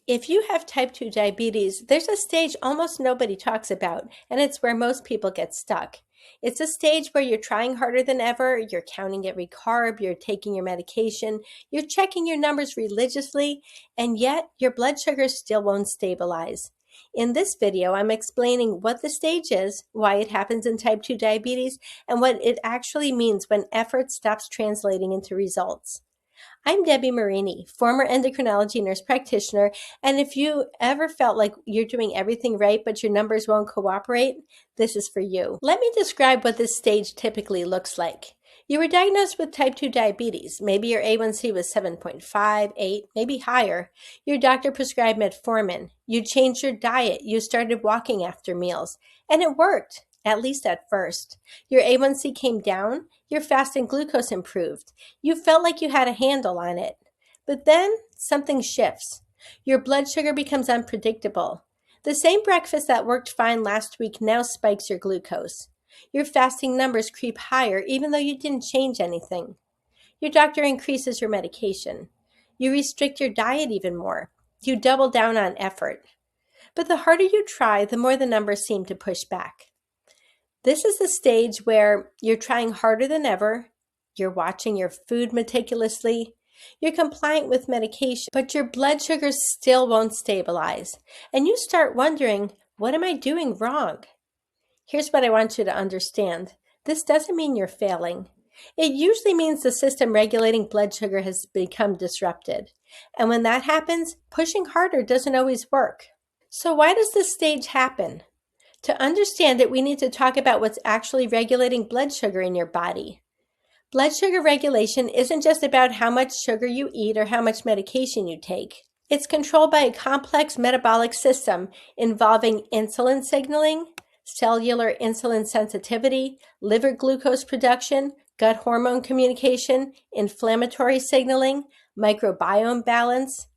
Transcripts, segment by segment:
If you have type 2 diabetes, there's a stage almost nobody talks about, and it's where most people get stuck. It's a stage where you're trying harder than ever, you're counting every carb, you're taking your medication, you're checking your numbers religiously, and yet your blood sugar still won't stabilize. In this video, I'm explaining what the stage is, why it happens in type 2 diabetes, and what it actually means when effort stops translating into results. I'm Debbie Marini, former endocrinology nurse practitioner, and if you ever felt like you're doing everything right but your numbers won't cooperate, this is for you. Let me describe what this stage typically looks like. You were diagnosed with type 2 diabetes. Maybe your A1C was 7.5, 8, maybe higher. Your doctor prescribed metformin. You changed your diet. You started walking after meals. And it worked, at least at first. Your A1C came down. Your fasting glucose improved. You felt like you had a handle on it. But then something shifts. Your blood sugar becomes unpredictable. The same breakfast that worked fine last week now spikes your glucose. Your fasting numbers creep higher even though you didn't change anything. Your doctor increases your medication. You restrict your diet even more. You double down on effort. But the harder you try, the more the numbers seem to push back. This is the stage where you're trying harder than ever, you're watching your food meticulously, you're compliant with medication, but your blood sugar still won't stabilize. And you start wondering, what am I doing wrong? Here's what I want you to understand. This doesn't mean you're failing. It usually means the system regulating blood sugar has become disrupted. And when that happens, pushing harder doesn't always work. So why does this stage happen? To understand it, we need to talk about what's actually regulating blood sugar in your body. Blood sugar regulation isn't just about how much sugar you eat or how much medication you take. It's controlled by a complex metabolic system involving insulin signaling, cellular insulin sensitivity, liver glucose production, gut hormone communication, inflammatory signaling, microbiome balance.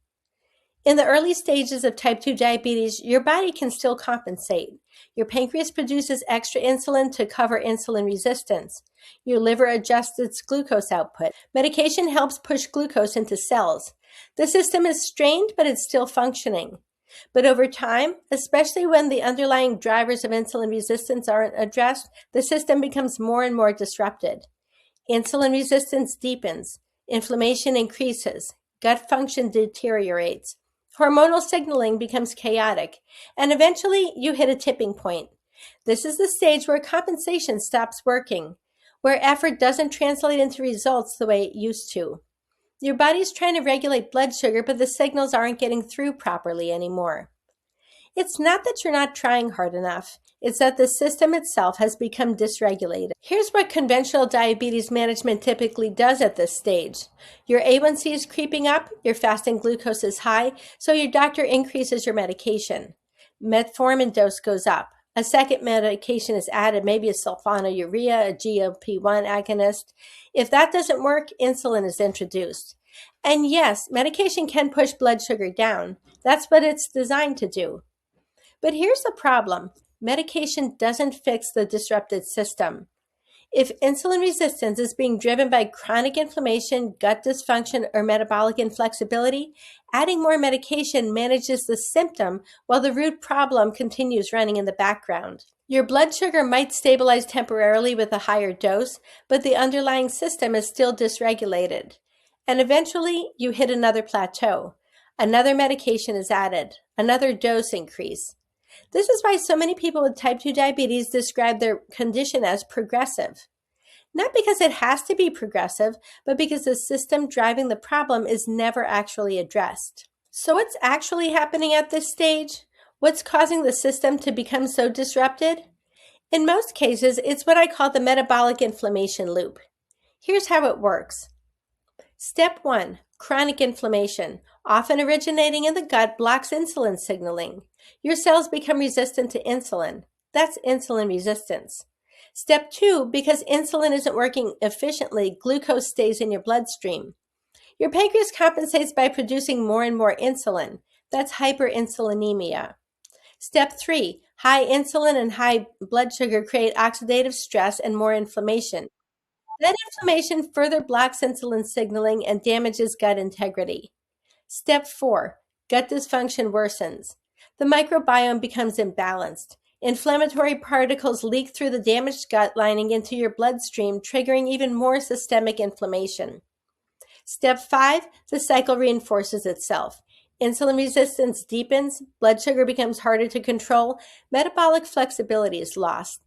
In the early stages of type 2 diabetes, your body can still compensate. Your pancreas produces extra insulin to cover insulin resistance. Your liver adjusts its glucose output. Medication helps push glucose into cells. The system is strained, but it's still functioning. But over time, especially when the underlying drivers of insulin resistance aren't addressed, the system becomes more and more disrupted. Insulin resistance deepens. Inflammation increases. Gut function deteriorates. Hormonal signaling becomes chaotic, and eventually you hit a tipping point. This is the stage where compensation stops working, where effort doesn't translate into results the way it used to. Your body's trying to regulate blood sugar, but the signals aren't getting through properly anymore. It's not that you're not trying hard enough. It's that the system itself has become dysregulated. Here's what conventional diabetes management typically does at this stage. Your A1C is creeping up, your fasting glucose is high, so your doctor increases your medication. Metformin dose goes up. A second medication is added, maybe a sulfonylurea, a GLP-1 agonist. If that doesn't work, insulin is introduced. And yes, medication can push blood sugar down. That's what it's designed to do. But here's the problem. Medication doesn't fix the disrupted system. If insulin resistance is being driven by chronic inflammation, gut dysfunction, or metabolic inflexibility, adding more medication manages the symptom while the root problem continues running in the background. Your blood sugar might stabilize temporarily with a higher dose, but the underlying system is still dysregulated. And eventually, you hit another plateau. Another medication is added, another dose increase. This is why so many people with type 2 diabetes describe their condition as progressive. Not because it has to be progressive, but because the system driving the problem is never actually addressed. So what's actually happening at this stage? What's causing the system to become so disrupted? In most cases, it's what I call the metabolic inflammation loop. Here's how it works. Step 1, chronic inflammation, often originating in the gut, blocks insulin signaling. Your cells become resistant to insulin. That's insulin resistance. Step 2, because insulin isn't working efficiently, glucose stays in your bloodstream. Your pancreas compensates by producing more and more insulin. That's hyperinsulinemia. Step 3, high insulin and high blood sugar create oxidative stress and more inflammation. That inflammation further blocks insulin signaling and damages gut integrity. Step 4, Gut dysfunction worsens. The microbiome becomes imbalanced. Inflammatory particles leak through the damaged gut lining into your bloodstream, triggering even more systemic inflammation. Step 5, the cycle reinforces itself. Insulin resistance deepens, blood sugar becomes harder to control, metabolic flexibility is lost.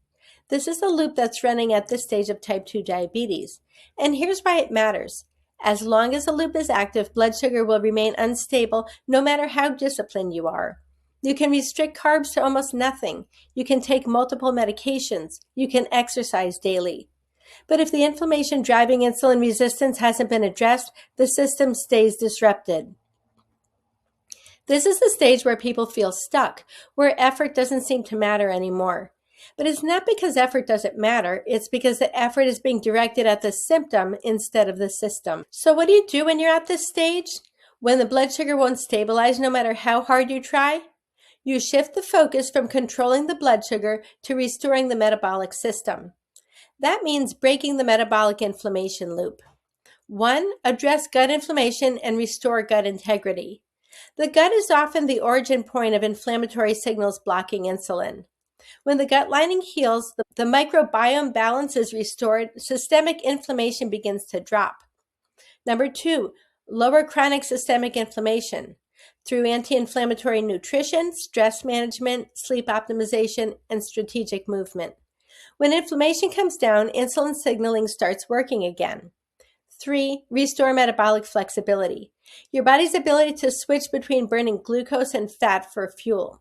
This is the loop that's running at this stage of type 2 diabetes. And here's why it matters. As long as the loop is active, blood sugar will remain unstable no matter how disciplined you are. You can restrict carbs to almost nothing. You can take multiple medications. You can exercise daily. But if the inflammation driving insulin resistance hasn't been addressed, the system stays disrupted. This is the stage where people feel stuck, where effort doesn't seem to matter anymore. But it's not because effort doesn't matter, it's because the effort is being directed at the symptom instead of the system. So what do you do when you're at this stage? When the blood sugar won't stabilize no matter how hard you try? You shift the focus from controlling the blood sugar to restoring the metabolic system. That means breaking the metabolic inflammation loop. 1. Address gut inflammation and restore gut integrity. The gut is often the origin point of inflammatory signals blocking insulin. When the gut lining heals, the microbiome balance is restored, systemic inflammation begins to drop. Number 2, lower chronic systemic inflammation through anti-inflammatory nutrition, stress management, sleep optimization, and strategic movement. When inflammation comes down, insulin signaling starts working again. 3, restore metabolic flexibility, your body's ability to switch between burning glucose and fat for fuel.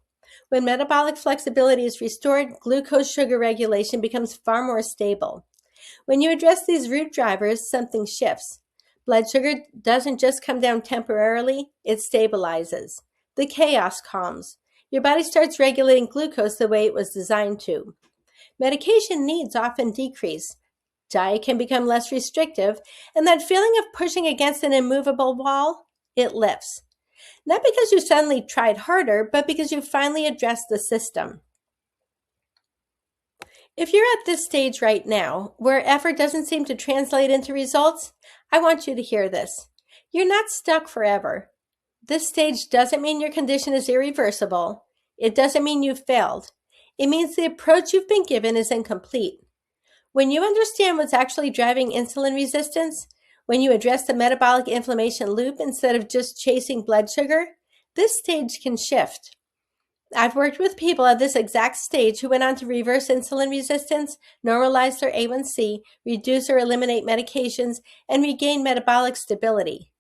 When metabolic flexibility is restored, glucose sugar regulation becomes far more stable. When you address these root drivers, something shifts. Blood sugar doesn't just come down temporarily, it stabilizes. The chaos calms. Your body starts regulating glucose the way it was designed to. Medication needs often decrease. Diet can become less restrictive, and that feeling of pushing against an immovable wall, it lifts. Not because you suddenly tried harder, but because you finally addressed the system. If you're at this stage right now, where effort doesn't seem to translate into results, I want you to hear this. You're not stuck forever. This stage doesn't mean your condition is irreversible. It doesn't mean you've failed. It means the approach you've been given is incomplete. When you understand what's actually driving insulin resistance, when you address the metabolic inflammation loop instead of just chasing blood sugar, this stage can shift. I've worked with people at this exact stage who went on to reverse insulin resistance, normalize their A1C, reduce or eliminate medications, and regain metabolic stability.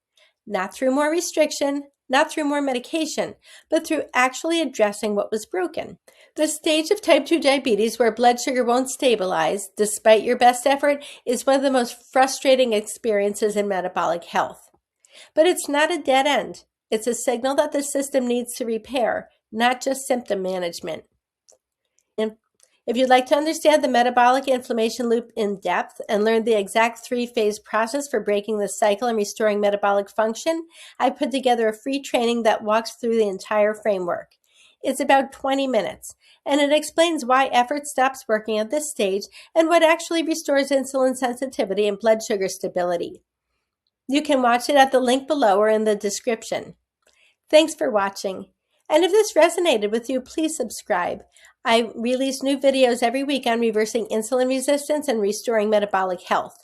Not through more restriction, not through more medication, but through actually addressing what was broken. The stage of type 2 diabetes where blood sugar won't stabilize, despite your best effort, is one of the most frustrating experiences in metabolic health. But it's not a dead end. It's a signal that the system needs to repair, not just symptom management. If you'd like to understand the metabolic inflammation loop in depth and learn the exact 3-phase process for breaking the cycle and restoring metabolic function, I put together a free training that walks through the entire framework. It's about 20 minutes, and it explains why effort stops working at this stage and what actually restores insulin sensitivity and blood sugar stability. You can watch it at the link below or in the description. Thanks for watching. And if this resonated with you, please subscribe. I release new videos every week on reversing insulin resistance and restoring metabolic health.